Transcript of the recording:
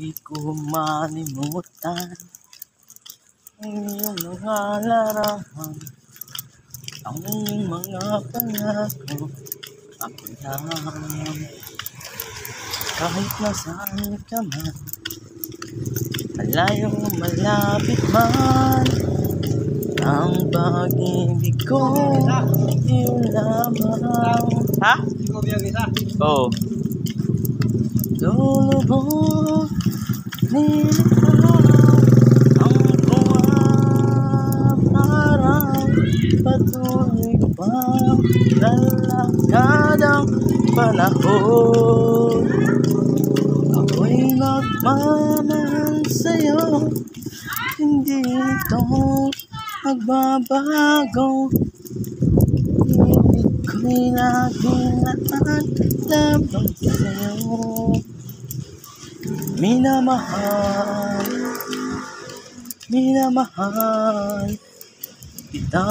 Di ko malimutan ang iyong mga larawan, ang iyong mga pangako. Ako lang, kahit nasaan ka man, malayo malapit man, ang pag-ibig ko yun lamang. Ha? Oo. Lulubog nilipad ang parang patuloy pang lalakad ang panahon. Ako'y magmamahal sa'yo, hindi ito magbabago. Ibig ko'y laging nakakalaban sa'yo. Minamahal, minamahal kita.